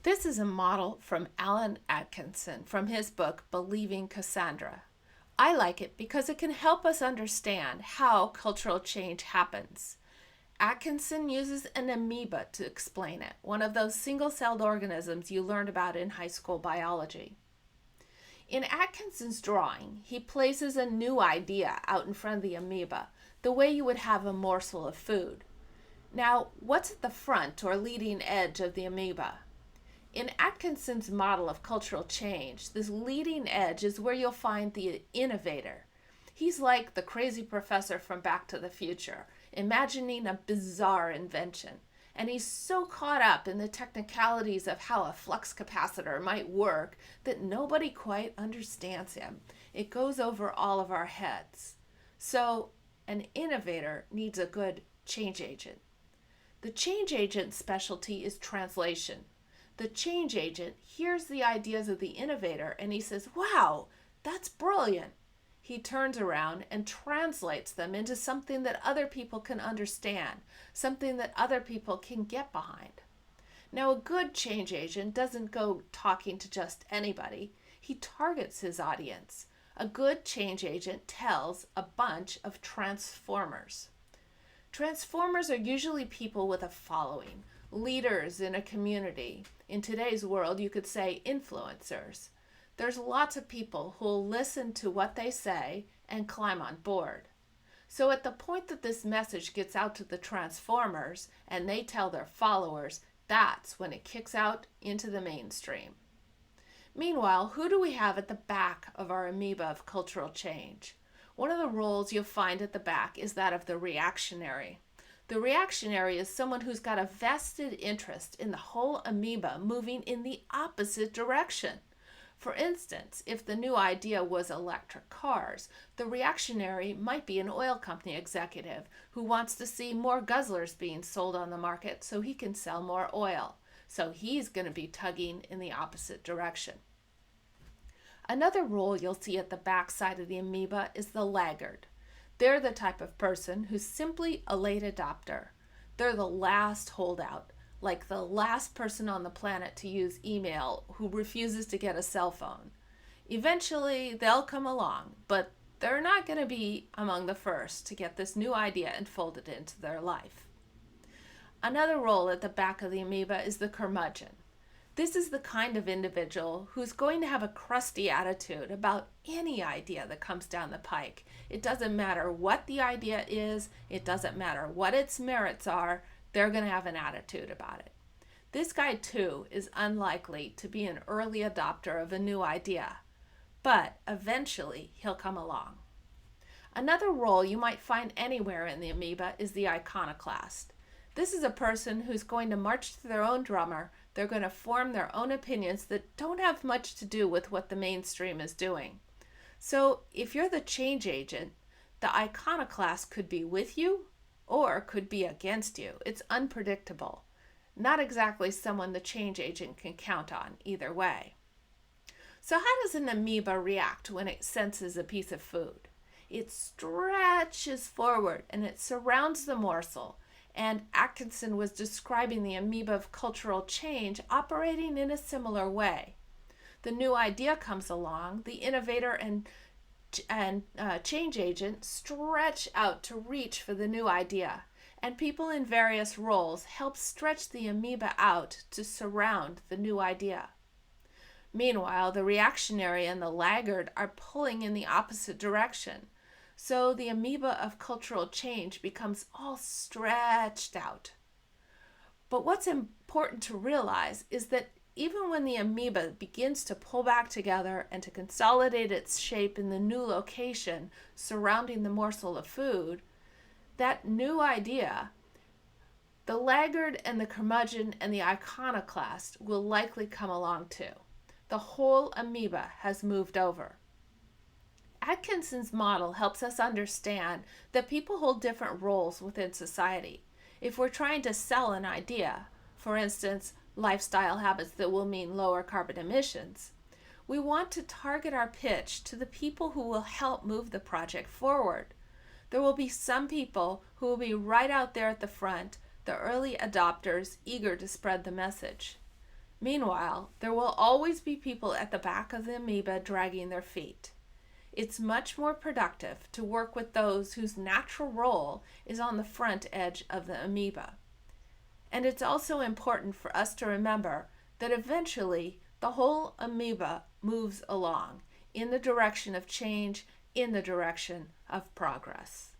This is a model from Alan AtKisson from his book, Believing Cassandra. I like it because it can help us understand how cultural change happens. Atkinson uses an amoeba to explain it, one of those single-celled organisms you learned about in high school biology. In Atkinson's drawing, he places a new idea out in front of the amoeba, the way you would have a morsel of food. Now, what's at the front or leading edge of the amoeba? In Atkinson's model of cultural change, this leading edge is where you'll find the innovator. He's like the crazy professor from Back to the Future, imagining a bizarre invention. And he's so caught up in the technicalities of how a flux capacitor might work that nobody quite understands him. It goes over all of our heads. So, an innovator needs a good change agent. The change agent's specialty is translation. The change agent hears the ideas of the innovator and he says, "Wow, that's brilliant." He turns around and translates them into something that other people can understand, something that other people can get behind. Now, a good change agent doesn't go talking to just anybody. He targets his audience. A good change agent tells a bunch of transformers. Transformers are usually people with a following, leaders in a community. In today's world, you could say influencers. There's lots of people who'll listen to what they say and climb on board. So at the point that this message gets out to the transformers and they tell their followers, that's when it kicks out into the mainstream. Meanwhile, who do we have at the back of our amoeba of cultural change? One of the roles you'll find at the back is that of the reactionary. The reactionary is someone who's got a vested interest in the whole amoeba moving in the opposite direction. For instance, if the new idea was electric cars, the reactionary might be an oil company executive who wants to see more guzzlers being sold on the market so he can sell more oil. So he's going to be tugging in the opposite direction. Another role you'll see at the back side of the amoeba is the laggard. They're the type of person who's simply a late adopter. They're the last holdout, like the last person on the planet to use email who refuses to get a cell phone. Eventually, they'll come along, but they're not going to be among the first to get this new idea and fold it into their life. Another role at the back of the amoeba is the curmudgeon. This is the kind of individual who's going to have a crusty attitude about any idea that comes down the pike. It doesn't matter what the idea is, it doesn't matter what its merits are, they're going to have an attitude about it. This guy, too, is unlikely to be an early adopter of a new idea, but eventually he'll come along. Another role you might find anywhere in the amoeba is the iconoclast. This is a person who's going to march to their own drummer. They're going to form their own opinions that don't have much to do with what the mainstream is doing. So if you're the change agent, the iconoclast could be with you or could be against you. It's unpredictable. Not exactly someone the change agent can count on either way. So how does an amoeba react when it senses a piece of food? It stretches forward and it surrounds the morsel. And Atkinson was describing the amoeba of cultural change operating in a similar way. The new idea comes along, the innovator and change agent stretch out to reach for the new idea, and people in various roles help stretch the amoeba out to surround the new idea. Meanwhile, the reactionary and the laggard are pulling in the opposite direction. So the amoeba of cultural change becomes all stretched out. But what's important to realize is that even when the amoeba begins to pull back together and to consolidate its shape in the new location surrounding the morsel of food, that new idea, the laggard and the curmudgeon and the iconoclast will likely come along too. The whole amoeba has moved over. Atkinson's model helps us understand that people hold different roles within society. If we're trying to sell an idea, for instance, lifestyle habits that will mean lower carbon emissions, we want to target our pitch to the people who will help move the project forward. There will be some people who will be right out there at the front, the early adopters eager to spread the message. Meanwhile, there will always be people at the back of the amoeba dragging their feet. It's much more productive to work with those whose natural role is on the front edge of the amoeba. And it's also important for us to remember that eventually the whole amoeba moves along in the direction of change, in the direction of progress.